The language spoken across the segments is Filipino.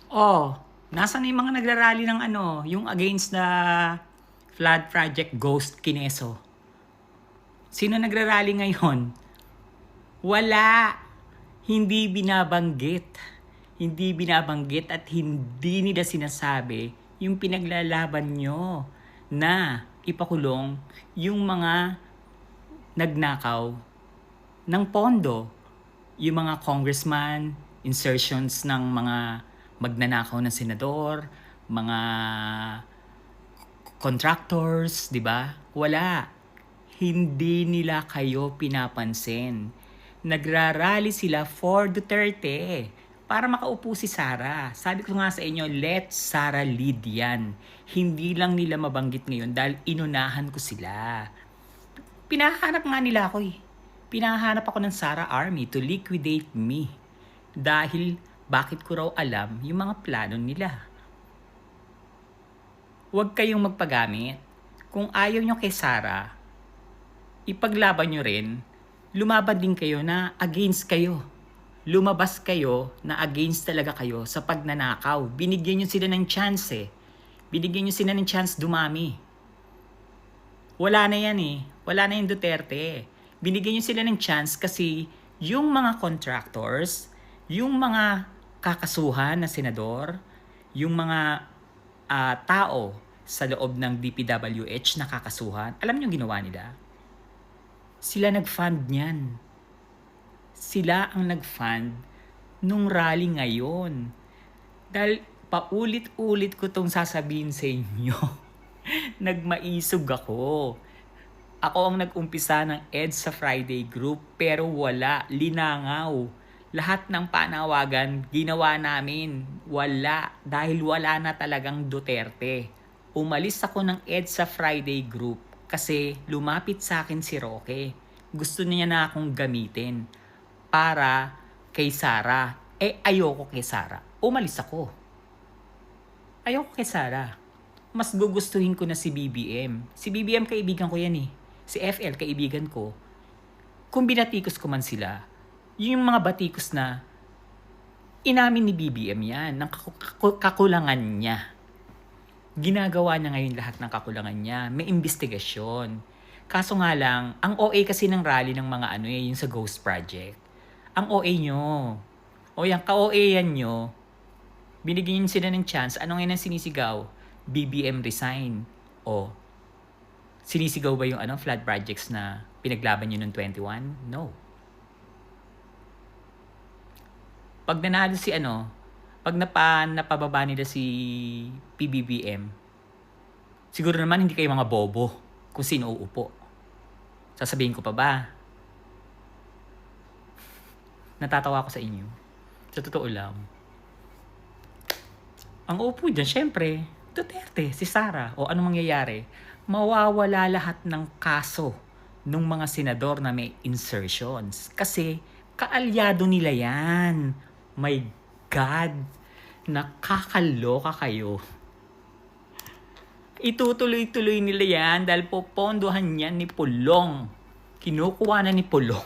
Oh, nasaan na yung mga nagrarally ng ano, yung against the flood project Ghost Kineso? Sino nagrarally ngayon? Wala. Hindi binabanggit. Hindi binabanggit at hindi nila sinasabi yung pinaglalaban nyo na ipakulong yung mga nagnakaw ng pondo. Yung mga congressman, insertions ng mga magnanakaw ng senador, mga contractors, di ba? Wala. Hindi nila kayo pinapansin. Nagrarally sila for Duterte para makaupo si Sara. Sabi ko nga sa inyo, let Sara lead yan. Hindi lang nila mabanggit ngayon dahil inunahan ko sila. Pinahanap nga nila ako eh. Pinahanap ako ng Sara Army to liquidate me. Dahil bakit ko raw alam yung mga plano nila. Huwag kayong magpagamit. Kung ayaw nyo kay Sara, ipaglaban nyo rin, lumaban din kayo na against kayo. Lumabas kayo na against talaga kayo sa pagnanakaw. Binigyan nyo sila ng chance eh. Binigyan nyo sila ng chance dumami. Wala na yan eh. Wala na yung Duterte. Binigyan nyo sila ng chance kasi yung mga contractors, yung mga kakasuhan na senador, yung mga tao sa loob ng DPWH na kakasuhan, alam nyo ginawa nila? Sila nag-fund niyan. Sila ang nag-fund nung rally ngayon. Dahil paulit-ulit ko tong sasabihin sa inyo. Nagmaisog ako. Ako ang nag-umpisa ng EDSA Friday group pero wala, linangaw. Lahat ng panawagan ginawa namin. Wala, dahil wala na talagang Duterte. Umalis ako ng EDSA Friday group kasi lumapit sa akin si Roque. Gusto niya na akong gamitin para kay Sara. Ayoko kay Sara. Umalis ako. Ayoko kay Sara. Mas gugustuhin ko na si BBM. Si BBM kaibigan ko yan eh. Si FL kaibigan ko. Kung binatikos ko man sila, yung mga batikos na inamin ni BBM yan, ng kakulangan niya. Ginagawa niya ngayon lahat ng kakulangan niya. May investigasyon. Kaso nga lang, ang OA kasi ng rally ng mga yung sa Ghost Project. Ang OA nyo. O yung ka-OA yan nyo, binigyan nyo sila ng chance. Ano ngayon ang sinisigaw? BBM resign. O, sinisigaw ba yung flood projects na pinaglaban nyo noong 21? No. Pag nanalo si pag napababa nila si PBBM, siguro naman hindi kayo mga bobo kung sino uupo. Sasabihin ko pa ba? Natatawa ako sa inyo. Sa totoo lang. Ang upo dyan, syempre, Duterte, si Sara. O anong mangyayari? Mawawala lahat ng kaso ng mga senador na may insertions. Kasi kaalyado nila yan. My God, nakakaloka kayo. Itutuloy-tuloy nila yan dahil popondohan yan ni Pulong. Kinukuha na ni Pulong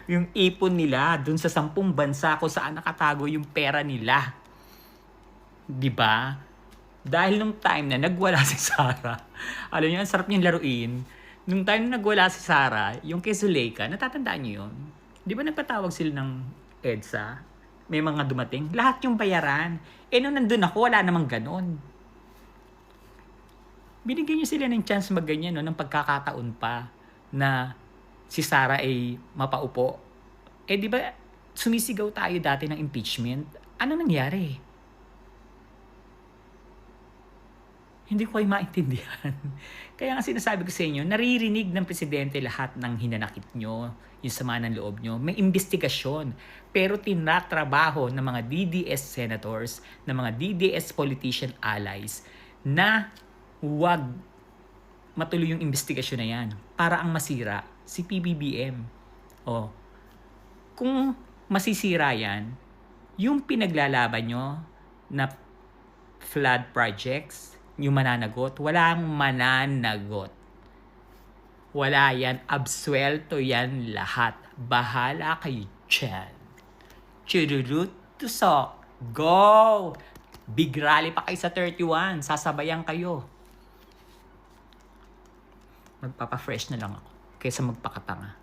yung ipon nila dun sa 10 bansa kung saan nakatago yung pera nila. Diba? Dahil nung time na nagwala si Sara, alam niyo, ang sarap niyang laruin. Nung time na nagwala si Sara, yung kay Zuleika, natatandaan niyo yun? Di ba nagpatawag sila ng EDSA? May mga dumating. Lahat yung bayaran. Nung nandun ako, wala namang ganon. Binigyan niyo sila ng chance magganyan, ng pagkakataon pa na si Sara ay mapaupo. Di ba sumisigaw tayo dati ng impeachment? Ano nangyari? Hindi ko kayo maintindihan. Kaya nga sinasabi ko sa inyo, naririnig ng presidente lahat ng hinanakit nyo, yung sama ng loob nyo. May investigasyon. Pero tinatrabaho ng mga DDS senators, ng mga DDS politician allies na huwag matuloy yung investigasyon na yan para ang masira si PBBM. Kung masisira yan, yung pinaglalaban nyo na flood projects, yung mananagot, walang mananagot. Wala yan. Absuelto yan lahat. Bahala kayo dyan. Chururut tusok. Go! Big rally pa kayo sa 31. Sasabayan kayo. Magpapa-fresh na lang ako kaysa magpakatanga.